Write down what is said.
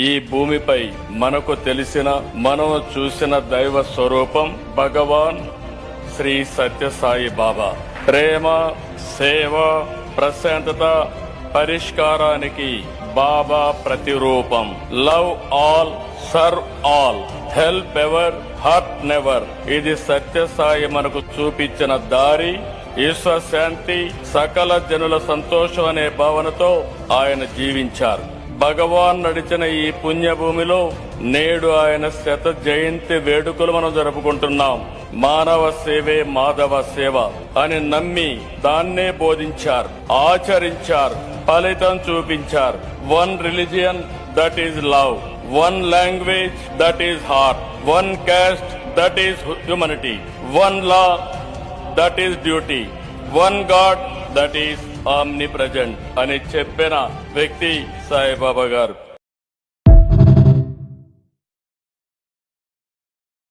ఈ భూమిపై మనకు తెలిసిన మనం చూసిన దైవ స్వరూపం భగవాన్ శ్రీ సత్యసాయి బాబా. ప్రేమ, సేవ, ప్రశాంతత, పరిష్కారానికి బాబా ప్రతిరూపం. Love all, serve all, help ever, hurt never. ఇది సత్యసాయి మనకు చూపించిన దారి. విశ్వశాంతి, సకల జనుల సంతోషం అనే భావనతో ఆయన జీవించారు. భగవాన్ నడిచిన ఈ పుణ్యభూమిలో నేడు ఆయన 100వ జయంతి వేడుకలు మనం జరుపుకుంటున్నాం. మానవ సేవే మాధవ సేవ అని నమ్మి దాన్నే బోధించారు, ఆచరించారు, ఫలితం చూపించారు. One religion, that is love. One language, that is heart. One caste, that is humanity. One law, that is duty. One God, that is omni present అని చెప్పిన వ్యక్తి సాయిబాబా గారు.